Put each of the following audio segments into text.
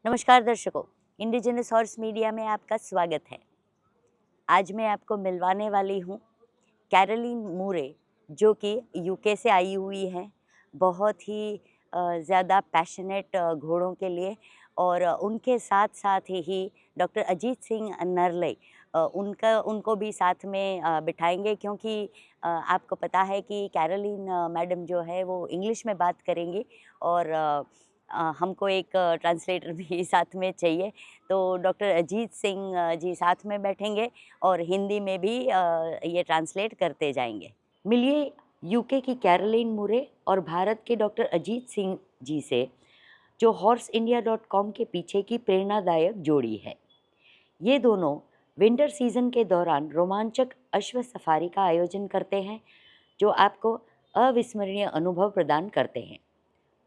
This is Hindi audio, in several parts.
नमस्कार दर्शकों, इंडिजिनस हॉर्स मीडिया में आपका स्वागत है। आज मैं आपको मिलवाने वाली हूँ कैरोलिन मूरे, जो कि यूके से आई हुई हैं। बहुत ही ज़्यादा पैशनेट घोड़ों के लिए, और उनके साथ साथ ही डॉक्टर अजीत सिंह नरले उनको भी साथ में बिठाएंगे, क्योंकि आपको पता है कि कैरोलिन मैडम जो है वो इंग्लिश में बात करेंगी, और हमको एक ट्रांसलेटर भी साथ में चाहिए। तो डॉक्टर अजीत सिंह जी साथ में बैठेंगे और हिंदी में भी ये ट्रांसलेट करते जाएंगे। मिलिए यूके की कैरोलिन मूरे और भारत के डॉक्टर अजीत सिंह जी से, जो horseindia.com के पीछे की प्रेरणादायक जोड़ी है। ये दोनों विंटर सीजन के दौरान रोमांचक अश्व सफारी का आयोजन करते हैं, जो आपको अविस्मरणीय अनुभव प्रदान करते हैं।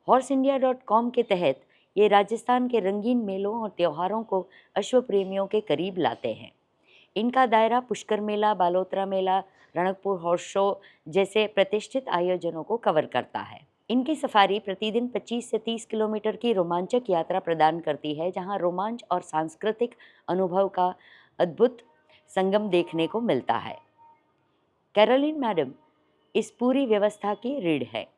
horseindia.com के तहत ये राजस्थान के रंगीन मेलों और त्योहारों को अश्व प्रेमियों के करीब लाते हैं। इनका दायरा पुष्कर मेला, बालोतरा मेला, रणकपुर हॉर्स शो जैसे प्रतिष्ठित आयोजनों को कवर करता है। इनकी सफारी प्रतिदिन 25 से 30 किलोमीटर की रोमांचक यात्रा प्रदान करती है, जहां रोमांच और सांस्कृतिक अनुभव का अद्भुत संगम देखने को मिलता है। कैरोलिन मैडम इस पूरी व्यवस्था की रीढ़ है।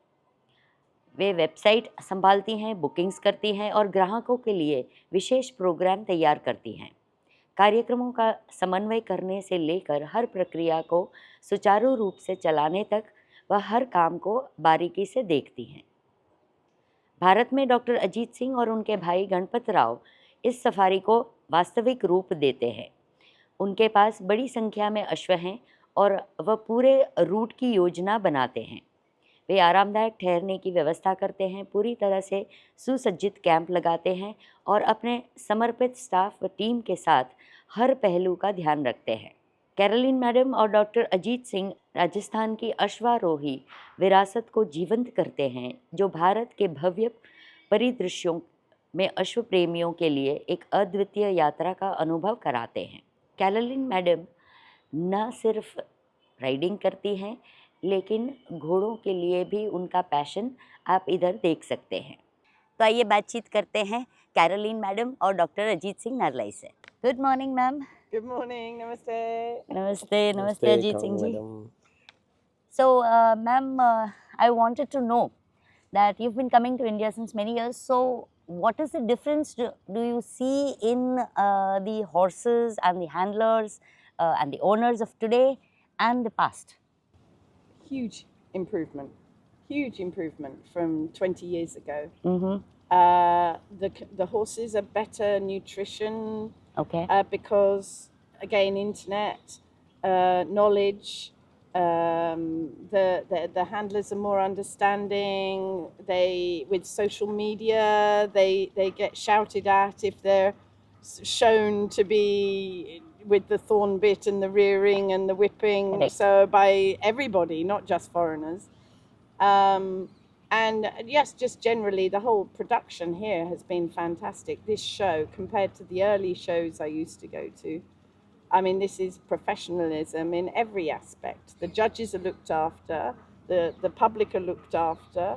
वे वेबसाइट संभालती हैं, बुकिंग्स करती हैं और ग्राहकों के लिए विशेष प्रोग्राम तैयार करती हैं। कार्यक्रमों का समन्वय करने से लेकर हर प्रक्रिया को सुचारू रूप से चलाने तक वह हर काम को बारीकी से देखती हैं। भारत में डॉक्टर अजीत सिंह और उनके भाई गणपत राव इस सफारी को वास्तविक रूप देते हैं। उनके पास बड़ी संख्या में अश्व हैं और वह पूरे रूट की योजना बनाते हैं। वे आरामदायक ठहरने की व्यवस्था करते हैं, पूरी तरह से सुसज्जित कैंप लगाते हैं और अपने समर्पित स्टाफ व टीम के साथ हर पहलू का ध्यान रखते हैं। कैरोलिन मैडम और डॉक्टर अजीत सिंह राजस्थान की अश्वारोही विरासत को जीवंत करते हैं, जो भारत के भव्य परिदृश्यों में अश्व प्रेमियों के लिए एक अद्वितीय यात्रा का अनुभव कराते हैं। कैरोलिन मैडम न सिर्फ राइडिंग करती हैं, लेकिन घोड़ों के लिए भी उनका पैशन आप इधर देख सकते हैं। तो आइए बातचीत करते हैं कैरोलिन मैडम और डॉक्टर अजीत सिंह नरलाई से। Good morning ma'am. Good morning, नमस्ते। नमस्ते नमस्ते Ajit Singh ji. So ma'am, I wanted to know that you've been coming to India since many years. So what is the difference do you see in the horses and the handlers and the owners of today and the past? Huge improvement from 20 years ago. The horses are better nutrition. Okay. Because again, internet knowledge. The handlers are more understanding. They, with social media, they get shouted at if they're shown to be with the thorn bit and the rearing and the whipping. Correct. So by everybody, not just foreigners. And yes, just generally the whole production here has been fantastic. This show, compared to the early shows I used to go to, I mean, this is professionalism in every aspect. The judges are looked after, the public are looked after,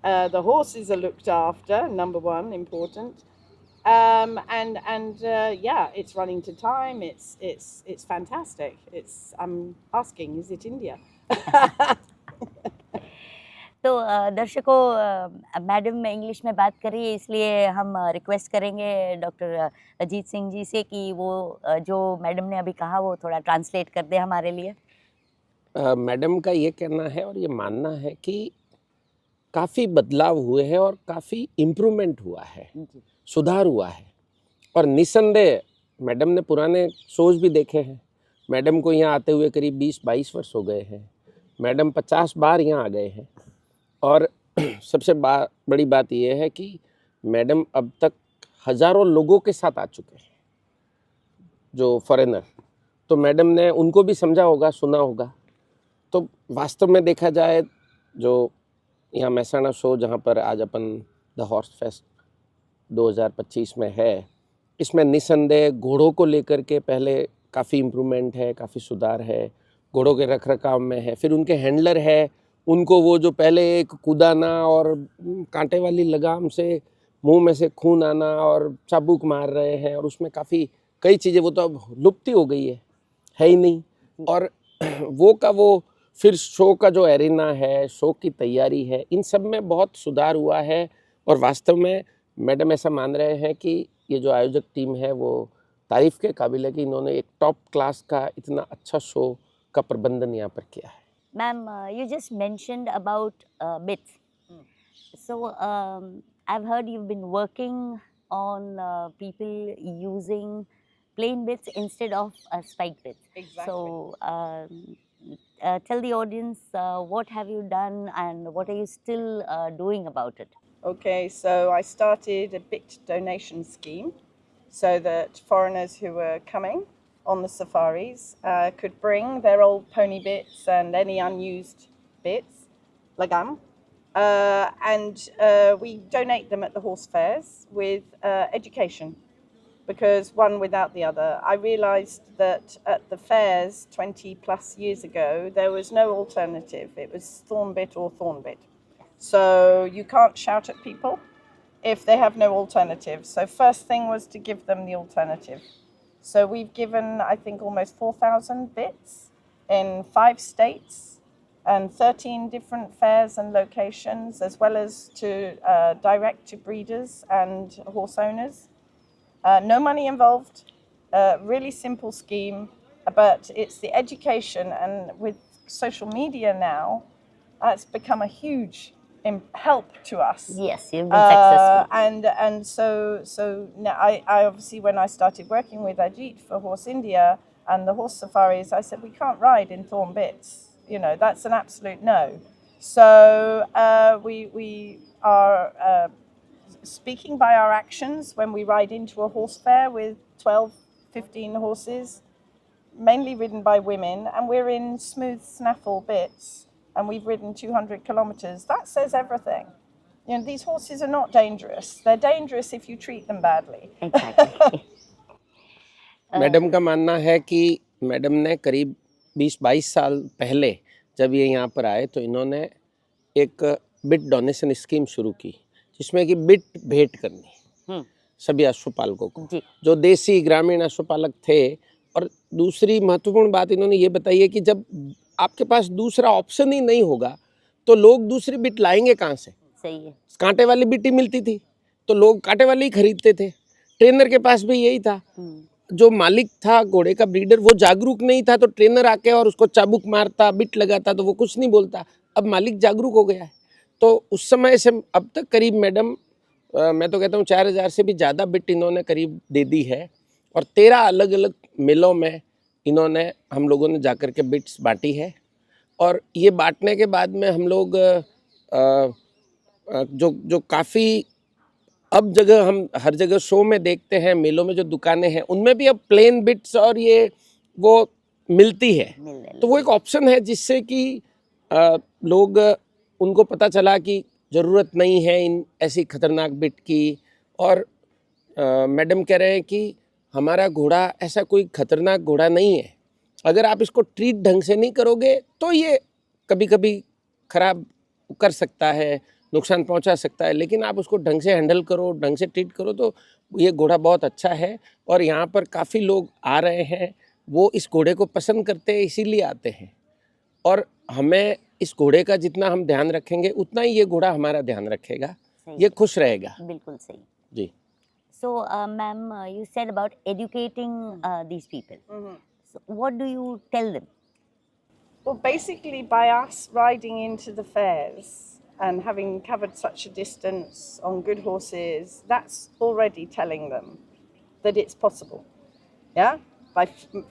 the horses are looked after, number one, important. Yeah, it's running to time. It's fantastic. I'm asking, is it India? तो दर्शकों, मैडम में इंग्लिश में बात कर रही है, इसलिए हम रिक्वेस्ट करेंगे डॉक्टर अजीत सिंह जी से कि वो जो मैडम ने अभी कहा वो थोड़ा ट्रांसलेट कर दे हमारे लिए। मैडम का ये कहना है और ये मानना है कि काफ़ी बदलाव हुए हैं और काफ़ी इम्प्रूवमेंट हुआ है, सुधार हुआ है। और निसंदेह मैडम ने पुराने शोज भी देखे हैं। मैडम को यहाँ आते हुए करीब 20-22 वर्ष हो गए हैं। मैडम 50 बार यहाँ आ गए हैं। और सबसे बड़ी बात यह है कि मैडम अब तक हज़ारों लोगों के साथ आ चुके हैं, जो फॉरेनर। तो मैडम ने उनको भी समझा होगा, सुना होगा। तो वास्तव में देखा जाए, जो यहाँ महसाणा शो जहाँ पर आज अपन द हॉर्स फेस्ट 2025 में है, इसमें निसंदेह घोड़ों को लेकर के पहले काफ़ी इम्प्रूवमेंट है, काफ़ी सुधार है। घोड़ों के रखरखाव में है। फिर उनके हैंडलर है, उनको वो जो पहले एक कूदाना और कांटे वाली लगाम से मुंह में से खून आना और चाबुक मार रहे हैं, और उसमें काफ़ी कई चीज़ें वो तो अब लुप्त ही हो गई है ही नहीं। और वो फिर शो का जो एरिना है, शो की तैयारी है, इन सब में बहुत सुधार हुआ है। और वास्तव में मैडम ऐसा मान रहे हैं कि ये जो आयोजक टीम है वो तारीफ के काबिल है कि इन्होंने एक टॉप क्लास का इतना अच्छा शो का प्रबंधन यहाँ पर किया है। Ma'am, you just mentioned about bits. So, I've heard you've been working on people using plain bits instead of spike bits. Exactly. So, tell the audience what have you done and what are you still doing about it? Okay, so I started a bit donation scheme so that foreigners who were coming on the safaris could bring their old pony bits and any unused bits, lagam, and we donate them at the horse fairs with education, because one without the other. I realised that at the fairs 20 plus years ago, there was no alternative. It was thorn bit or thorn bit. So you can't shout at people if they have no alternative. So first thing was to give them the alternative. So we've given, I think, almost 4,000 bits in 5 states and 13 different fairs and locations, as well as to direct to breeders and horse owners. No money involved, really simple scheme, but it's the education, and with social media now, it's become a huge help to us. Yes, you've been successful. And so now I obviously, when I started working with Ajit for Horse India and the horse safaris, I said we can't ride in thorn bits. You know, that's an absolute no. So we are speaking by our actions when we ride into a horse fair with 12, 15 horses, mainly ridden by women, and we're in smooth snaffle bits, and we've ridden 200 kilometers. That says everything. You know, these horses are not dangerous. They're dangerous if you treat them badly. Exactly. Madam का मानना है कि मैडम ने करीब 20-22 साल पहले जब ये यहाँ पर आए तो इन्होंने एक बिट डोनेशन स्कीम शुरू की, जिसमें कि बिट भेंट करनी सभी अश्वपालकों को, जी। जो देसी ग्रामीण अश्वपालक थे। और दूसरी महत्वपूर्ण बात इन्होंने ये बताई है कि जब आपके पास दूसरा ऑप्शन ही नहीं होगा तो लोग दूसरी बिट लाएंगे कहाँ से? सही है। कांटे वाली बिट ही मिलती थी तो लोग कांटे वाली ही खरीदते थे। ट्रेनर के पास भी यही था। जो मालिक था घोड़े का, ब्रीडर, वो जागरूक नहीं था तो ट्रेनर आके और उसको चाबुक मारता, बिट लगाता तो वो कुछ नहीं बोलता। अब मालिक जागरूक हो गया है तो उस समय से अब तक करीब मैडम, मैं तो कहता हूँ 4000 से भी ज़्यादा बिट इन्होंने करीब दे दी है। और 13 अलग अलग मेलों में इन्होंने, हम लोगों ने जाकर के बिट्स बांटी है। और ये बांटने के बाद में हम लोग जो काफ़ी अब जगह हम हर जगह शो में देखते हैं, मेलों में जो दुकानें हैं उनमें भी अब प्लेन बिट्स और ये वो मिलती है। तो वो एक ऑप्शन है जिससे कि लोग, उनको पता चला कि ज़रूरत नहीं है इन ऐसी खतरनाक बिट की। और मैडम कह रहे हैं कि हमारा घोड़ा ऐसा कोई खतरनाक घोड़ा नहीं है, अगर आप इसको ट्रीट ढंग से नहीं करोगे तो ये कभी कभी खराब कर सकता है, नुकसान पहुंचा सकता है, लेकिन आप उसको ढंग से हैंडल करो, ढंग से ट्रीट करो तो ये घोड़ा बहुत अच्छा है। और यहाँ पर काफ़ी लोग आ रहे हैं, वो इस घोड़े को पसंद करते हैं, इसीलिए आते हैं। और हमें इस घोड़े का जितना हम ध्यान रखेंगे उतना ही ये घोड़ा हमारा ध्यान रखेगा, ये खुश रहेगा। बिल्कुल सही जी। So, ma'am, you said about educating these people. So what do you tell them? Well, basically, by us riding into the fairs and having covered such a distance on good horses, that's already telling them that it's possible. Yeah? By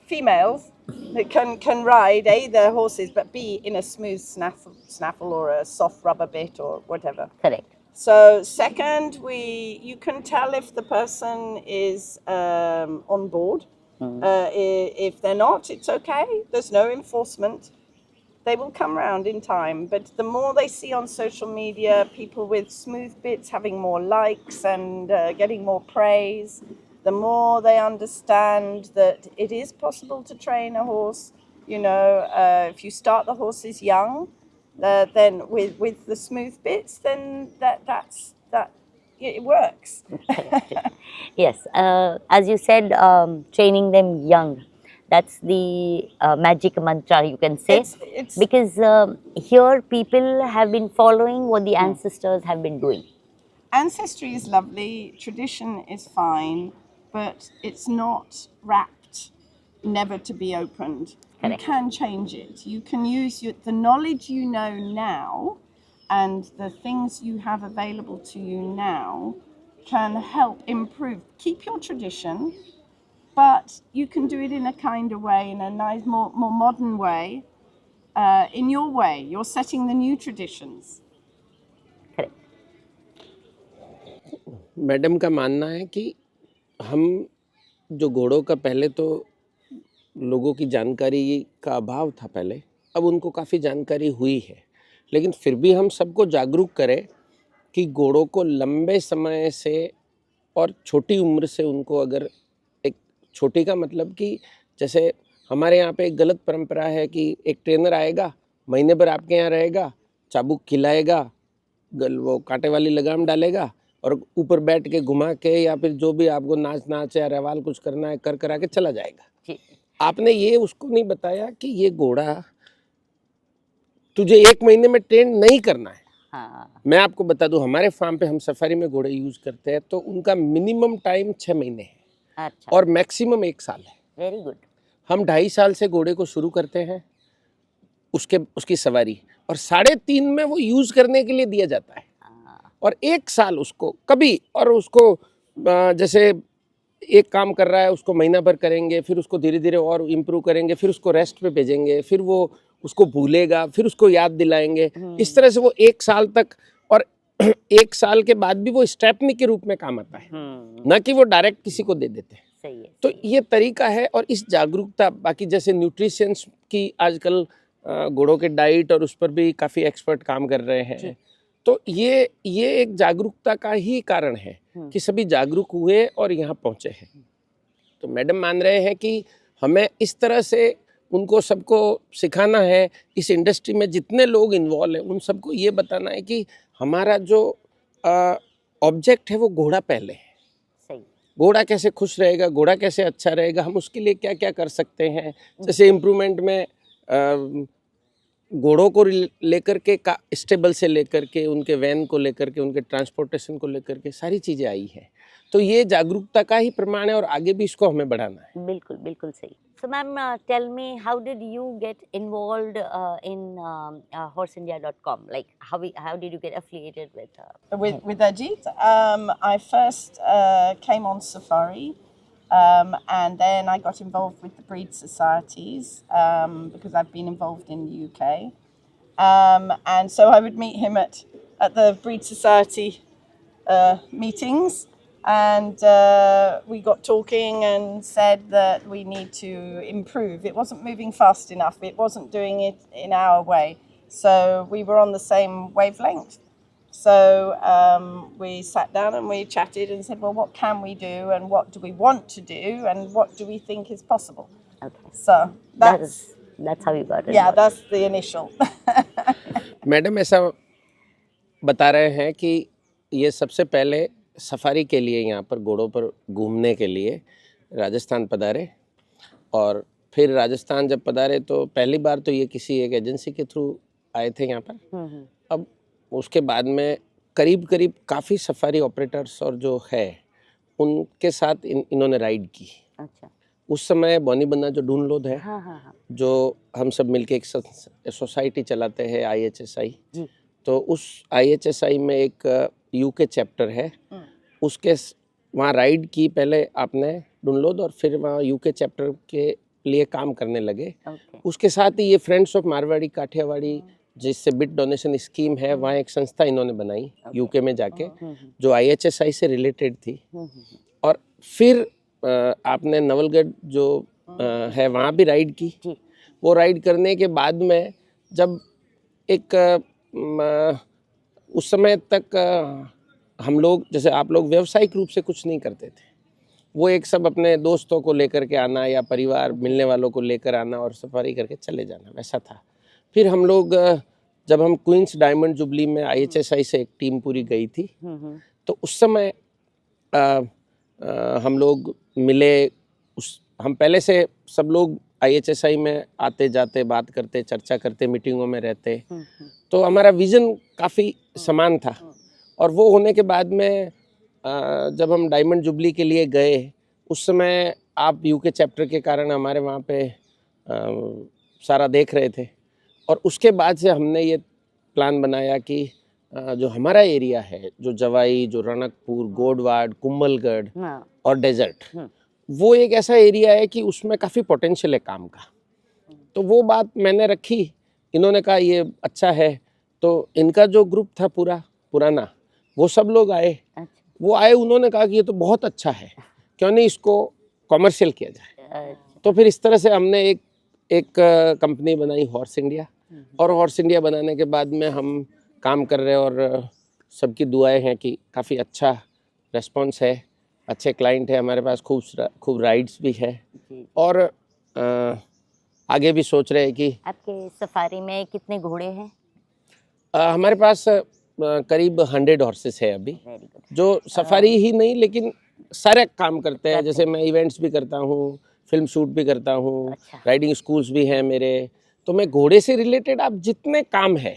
females that can ride A, their horses, but B, in a smooth snaffle or a soft rubber bit or whatever. Correct. So second, you can tell if the person is on board. If they're not, it's okay. There's no enforcement. They will come around in time. But the more they see on social media, people with smooth bits having more likes and getting more praise, the more they understand that it is possible to train a horse. You know, if you start the horses young, then with the smooth bits, then that's it works. Yes, as you said, training them young. That's the magic mantra, you can say. It's Because here people have been following what the ancestors have been doing. ancestry is lovely, tradition is fine, but it's not wrapped, never to be opened. Correct. You can change it. You can use the knowledge you know now and the things you have available to you now can help improve. Keep your tradition, but you can do it in a kinder way, in a nice, more modern way, in your way. You're setting the new traditions. Correct. Madam का मानना है कि हम जो घोड़ों का पहले तो लोगों की जानकारी का अभाव था पहले, अब उनको काफ़ी जानकारी हुई है, लेकिन फिर भी हम सबको जागरूक करें कि घोड़ों को लंबे समय से और छोटी उम्र से उनको अगर एक छोटी का मतलब कि जैसे हमारे यहाँ पे एक गलत परंपरा है कि एक ट्रेनर आएगा, महीने भर आपके यहाँ रहेगा, चाबुक खिलाएगा, वो कांटे वाली लगाम डालेगा और ऊपर बैठ के घुमा के या फिर जो भी आपको नाच या रवाल कुछ करना है कर करा के चला जाएगा। जी। आपने ये उसको नहीं बताया कि ये घोड़ा तुझे 1 महीने में ट्रेन नहीं करना है। हाँ। मैं आपको बता दूं, हमारे फार्म पे हम सफारी में घोड़े यूज करते हैं तो उनका मिनिमम टाइम 6 महीने है। अच्छा। और मैक्सिमम 1 साल है। Very good. हम 2.5 साल से घोड़े को शुरू करते हैं उसकी सवारी, और 3.5 में वो यूज करने के लिए दिया जाता है, और 1 साल उसको कभी, और उसको जैसे एक काम कर रहा है उसको महीना भर करेंगे, फिर उसको धीरे धीरे और इम्प्रूव करेंगे, फिर उसको रेस्ट पे भेजेंगे, फिर वो उसको भूलेगा, फिर उसको याद दिलाएंगे। इस तरह से वो 1 साल तक, और 1 साल के बाद भी वो स्टेपनी के रूप में काम आता है, ना कि वो डायरेक्ट किसी को दे देते हैं। सही है। तो ये तरीका है, और इस जागरूकता, बाकी जैसे न्यूट्रिशंस की आजकल घोड़ों के डाइट और उस पर भी काफ़ी एक्सपर्ट काम कर रहे हैं, तो ये एक जागरूकता का ही कारण है कि सभी जागरूक हुए और यहाँ पहुँचे हैं। तो मैडम मान रहे हैं कि हमें इस तरह से उनको सबको सिखाना है, इस इंडस्ट्री में जितने लोग इन्वॉल्व हैं उन सबको ये बताना है कि हमारा जो ऑब्जेक्ट है वो घोड़ा पहले है। सही। घोड़ा कैसे खुश रहेगा, घोड़ा कैसे अच्छा रहेगा, हम उसके लिए क्या क्या कर सकते हैं। जैसे इम्प्रूवमेंट में घोड़ों को लेकर के स्टेबल से लेकर के उनके वैन को लेकर के उनके ट्रांसपोर्टेशन को लेकर के सारी चीज़ें आई है। तो ये जागरूकता का ही प्रमाण है, और आगे भी इसको हमें बढ़ाना है। बिल्कुल बिल्कुल सही। So ma'am, tell me, how did you get involved in horseindia.com? Like how did you get affiliated with Ajit? I first came on safari, and then I got involved with the breed societies because I've been involved in the UK, and so I would meet him at the breed society meetings. And we got talking and said that we need to improve. It wasn't moving fast enough. It wasn't doing it in our way. So we were on the same wavelength. So we sat down and we chatted and said, well, what can we do, and what do we want to do, and what do we think is possible? Okay. So that's how you got it. Yeah, that's the initial. Madam ऐसा बता रहे हैं कि ये सबसे पहले सफारी के लिए यहाँ पर घोड़ों पर घूमने के लिए राजस्थान पधारे, और फिर राजस्थान जब पधारे तो पहली बार तो ये किसी एक एजेंसी के थ्रू आए थे यहाँ पर। अब उसके बाद में करीब काफ़ी सफारी ऑपरेटर्स और जो है उनके साथ इन्होंने राइड की। अच्छा। उस समय बॉनी बन्ना जो ढूंढलोद है, हाँ। जो हम सब मिलके एक सोसाइटी चलाते हैं IHSI, तो उस IHSI में एक UK चैप्टर है, उसके वहाँ राइड की पहले आपने ढूंढलोद, और फिर वहाँ UK चैप्टर के लिए काम करने लगे। उसके साथ ही ये फ्रेंड्स ऑफ मारवाड़ी काठियावाड़ी, जिससे बिट डोनेशन स्कीम है, वहाँ एक संस्था इन्होंने बनाई UK में जाके, जो IHSI से रिलेटेड थी। और फिर आपने नवलगढ़ जो है वहाँ भी राइड की। वो राइड करने के बाद में जब एक उस समय तक हम लोग, जैसे आप लोग व्यावसायिक रूप से कुछ नहीं करते थे, वो एक सब अपने दोस्तों को लेकर के आना या परिवार मिलने वालों को लेकर आना और सफारी करके चले जाना, वैसा था। फिर हम लोग जब हम क्वींस डायमंड जुबली में IHSI से एक टीम पूरी गई थी, तो उस समय हम लोग मिले। हम पहले से सब लोग IHSI में आते जाते, बात करते, चर्चा करते, मीटिंगों में रहते, तो हमारा विज़न काफ़ी समान था। और वो होने के बाद में जब हम डायमंड जुबली के लिए गए, उस समय आप UK चैप्टर के कारण हमारे वहाँ पे सारा देख रहे थे। और उसके बाद से हमने ये प्लान बनाया कि जो हमारा एरिया है, जो जवाई, जो रणकपुर, गोडवाड, कुंभलगढ़ और डेजर्ट, वो एक ऐसा एरिया है कि उसमें काफ़ी पोटेंशियल है काम का। तो वो बात मैंने रखी, इन्होंने कहा ये अच्छा है। तो इनका जो ग्रुप था पूरा पुराना, वो सब लोग आए। वो आए, उन्होंने कहा कि ये तो बहुत अच्छा है, क्यों नहीं इसको कॉमर्शियल किया जाए। तो फिर इस तरह से हमने एक कंपनी बनाई, हॉर्स इंडिया। और हॉर्स इंडिया बनाने के बाद में हम काम कर रहे हैं, और सबकी दुआएं हैं कि काफ़ी अच्छा रेस्पॉन्स है, अच्छे क्लाइंट है हमारे पास, खूब राइड्स भी है। और आगे भी सोच रहे हैं कि आपके सफारी में कितने घोड़े हैं? हमारे पास करीब 100 हॉर्सेस है अभी, वेरी गुड। जो सफारी ही नहीं लेकिन सारे काम करते हैं। जैसे मैं इवेंट्स भी करता हूँ, फिल्म शूट भी करता हूँ, अच्छा। राइडिंग स्कूल्स भी हैं मेरे। तो मैं घोड़े से रिलेटेड आप जितने काम है,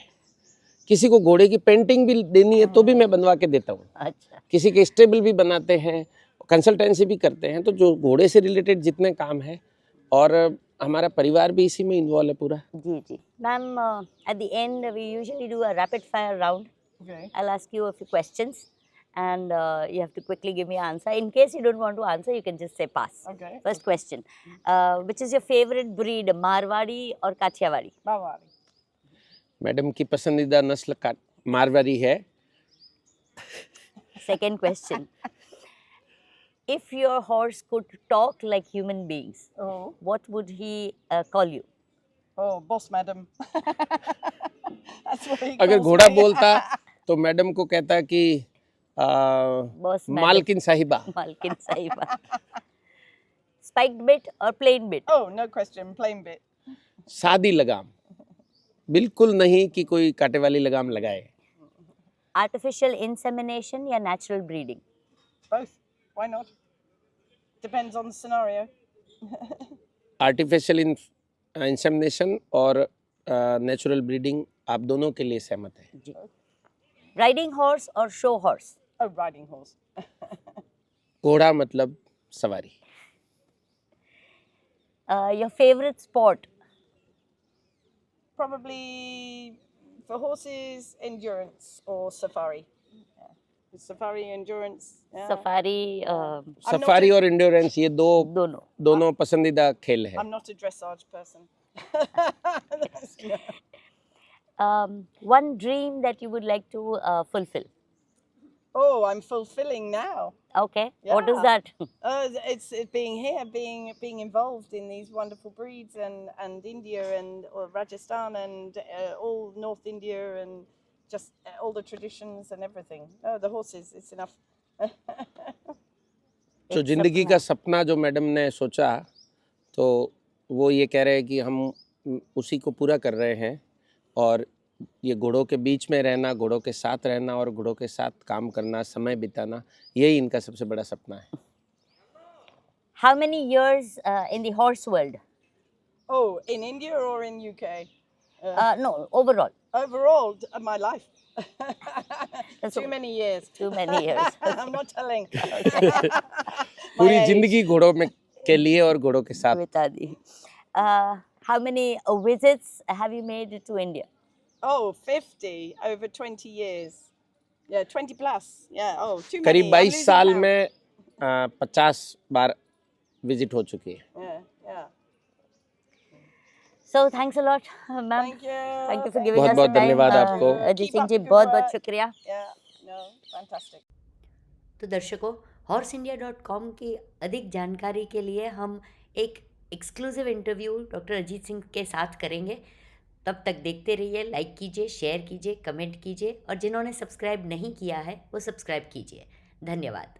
किसी को घोड़े की पेंटिंग भी देनी है तो भी मैं बनवा के देता हूँ। अच्छा। किसी के स्टेबल भी बनाते हैं, कंसल्टेंसी भी करते हैं। तो जो घोड़े से रिलेटेड जितने काम है, और हमारा परिवार भी इसी में इन्वॉल्व है पूरा। जी जी ma'am, at the end we usually do a rapid fire round. I'll ask you a few questions and you have to quickly give me an answer. In case you don't want to answer, you can just say pass. Okay. First question, which is your favorite breed, Marwadi or Kathiawadi? Marwari. Madam की पसंदीदा नस्ल का मारवाड़ी है। Second question, if your horse could talk like human beings, Oh, what would he call you? oh, boss madam. That's what he अगर calls घोड़ा me. बोलता तो मैडम को कहता कि Boss madam. मालकिन साहिबा। Malkin Sahiba. Spiked bit or plain bit? Oh, no question. Plain bit. सादी लगाम, बिल्कुल नहीं कि कोई कांटे वाली लगाम लगाए। Artificial insemination या natural breeding? Both. Why not? Depends on the scenario. Artificial insemination और नेचुरल ब्रीडिंग, आप दोनों के लिए सहमत है। जी. Riding horse or show horse? Oh, riding horse. घोड़ा मतलब सवारी। Your favorite sport? Probably for horses, endurance or safari. Yeah. Safari, endurance. Yeah. Safari, safari और इंड्योरेंस, ये दोनों. दोनों पसंदीदा खेल है। I'm not a dressage person. One dream that you would like to fulfill? Oh, I'm fulfilling now. Okay. What is Yeah. that? It's being here, being involved in these wonderful breeds, and India and Rajasthan and all North India and just all the traditions and everything. Oh, the horses, it's enough. तो जिंदगी का सपना जो मैडम ने सोचा, तो वो ये कह रहे हैं कि हम उसी को पूरा कर रहे हैं। और ये घोड़ों के बीच में रहना, घोड़ों के साथ रहना और घोड़ों के साथ काम करना, समय बिताना, यही इनका सबसे बड़ा सपना है। How many years in the horse world? Oh, in India or in UK? No, overall. Overall, my life. That's Too all. many years. Too many years. I'm not telling. पूरी age. जिंदगी घोड़ों में के लिए और घोड़ों के साथ। बता दी. How many visits have you made to India? Oh, 50 over 20 years. Yeah, 20 plus. Yeah, oh, too many. करीब I'm 22 losing साल count. में 50 बार विजिट हो चुकी है। Yeah, yeah. So thanks a lot, ma'am. Thank you. Thank you for giving us बहुत-बहुत time. धन्यवाद आपको। Ajit Keep Singh up ji, the good बहुत बहुत work. शुक्रिया। Yeah, no, fantastic. तो दर्शकों, horseindia.com की अधिक जानकारी के लिए हम एक exclusive interview doctor Ajit Singh के साथ करेंगे। तब तक देखते रहिए, लाइक कीजिए, शेयर कीजिए, कमेंट कीजिए और जिन्होंने सब्सक्राइब नहीं किया है वो सब्सक्राइब कीजिए। धन्यवाद।